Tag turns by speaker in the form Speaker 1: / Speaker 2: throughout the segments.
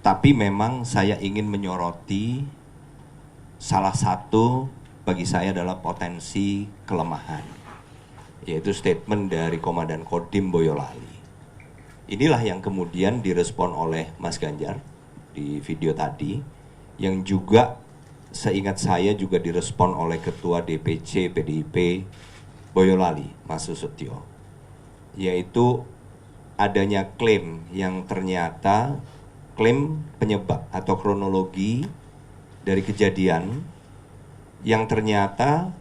Speaker 1: Tapi memang saya ingin menyoroti salah satu bagi saya adalah potensi kelemahan, yaitu statement dari Komandan Kodim Boyolali. Inilah yang kemudian direspon oleh Mas Ganjar di video tadi, yang juga seingat saya juga direspon oleh Ketua DPC PDIP Boyolali, Mas Susutyo, yaitu adanya klaim yang ternyata klaim penyebab atau kronologi dari kejadian yang ternyata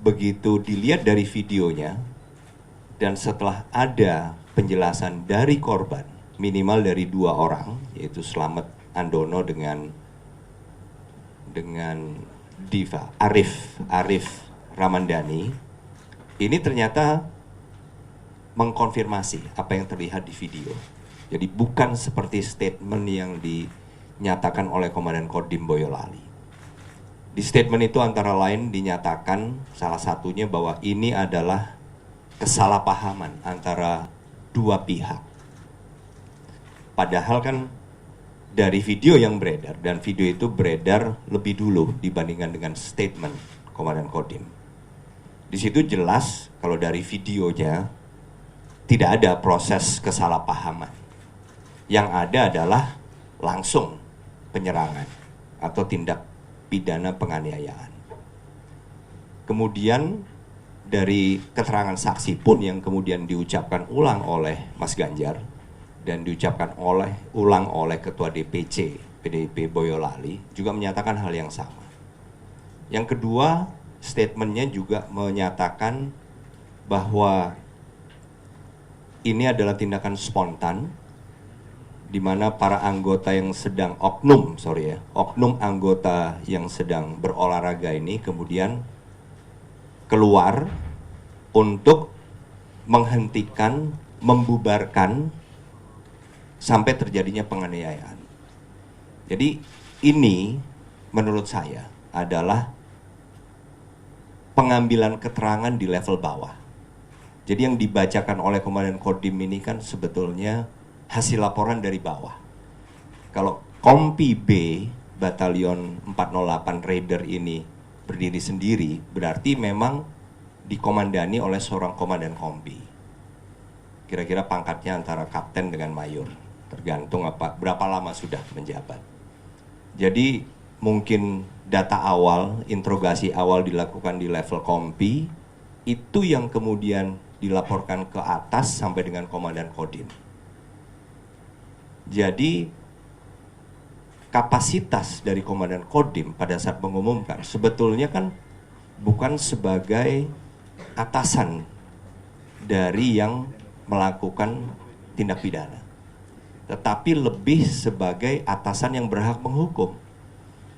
Speaker 1: begitu dilihat dari videonya dan setelah ada penjelasan dari korban minimal dari 2 orang, yaitu Slamet Andono dengan Diva Arif Ramandani, ini ternyata mengkonfirmasi apa yang terlihat di video. Jadi bukan seperti statement yang dinyatakan oleh Komandan Kodim Boyolali. Di statement itu antara lain dinyatakan salah satunya bahwa ini adalah kesalahpahaman antara 2 pihak. Padahal kan dari video yang beredar, dan video itu beredar lebih dulu dibandingkan dengan statement Komandan Kodim. Di situ jelas kalau dari videonya tidak ada proses kesalahpahaman. Yang ada adalah langsung penyerangan atau tindak pidana penganiayaan. Kemudian dari keterangan saksi pun yang kemudian diucapkan ulang oleh Mas Ganjar dan diucapkan ulang oleh Ketua DPC PDIP Boyolali juga menyatakan hal yang sama. Yang kedua, statementnya juga menyatakan bahwa ini adalah tindakan spontan di mana para anggota yang sedang oknum anggota yang sedang berolahraga ini kemudian keluar untuk menghentikan, membubarkan sampai terjadinya penganiayaan. Jadi ini menurut saya adalah pengambilan keterangan di level bawah. Jadi yang dibacakan oleh Komandan Kodim ini kan sebetulnya hasil laporan dari bawah. Kalau Kompi B, Batalion 408 Raider ini berdiri sendiri, berarti memang dikomandani oleh seorang komandan Kompi. Kira-kira pangkatnya antara kapten dengan mayor, tergantung berapa lama sudah menjabat. Jadi mungkin data awal, interogasi awal dilakukan di level Kompi, itu yang kemudian dilaporkan ke atas sampai dengan Komandan Kodim. Jadi kapasitas dari Komandan Kodim pada saat mengumumkan sebetulnya kan bukan sebagai atasan dari yang melakukan tindak pidana, tetapi lebih sebagai atasan yang berhak menghukum.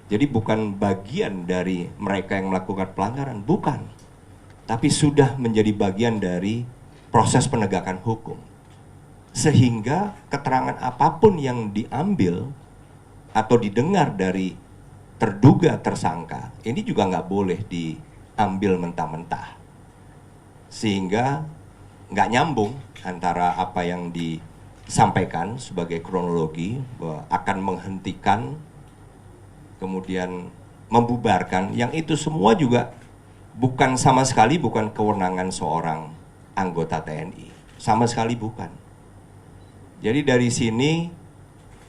Speaker 1: Jadi bukan bagian dari mereka yang melakukan pelanggaran, bukan, tapi sudah menjadi bagian dari proses penegakan hukum. Sehingga keterangan apapun yang diambil atau didengar dari terduga tersangka ini juga nggak boleh diambil mentah-mentah, sehingga nggak nyambung antara apa yang disampaikan sebagai kronologi bahwa akan menghentikan kemudian membubarkan, yang itu semua juga sama sekali bukan kewenangan seorang anggota TNI, sama sekali bukan. Jadi dari sini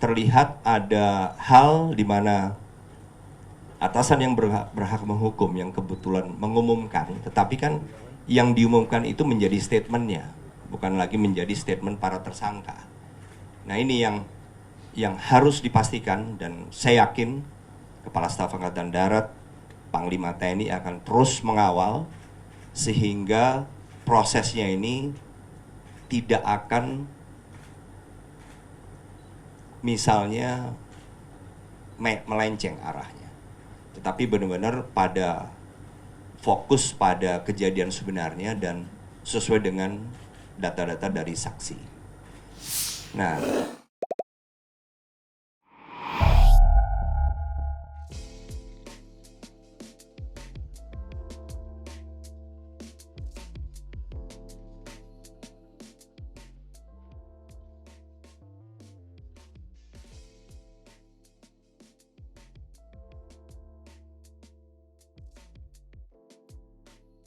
Speaker 1: terlihat ada hal di mana atasan yang berhak menghukum yang kebetulan mengumumkan, tetapi kan yang diumumkan itu menjadi statementnya, bukan lagi menjadi statement para tersangka. Nah ini yang harus dipastikan, dan saya yakin Kepala Staf Angkatan Darat, Panglima TNI akan terus mengawal sehingga prosesnya ini tidak akan misalnya melenceng arahnya, tetapi benar-benar fokus pada kejadian sebenarnya dan sesuai dengan data-data dari saksi. Nah,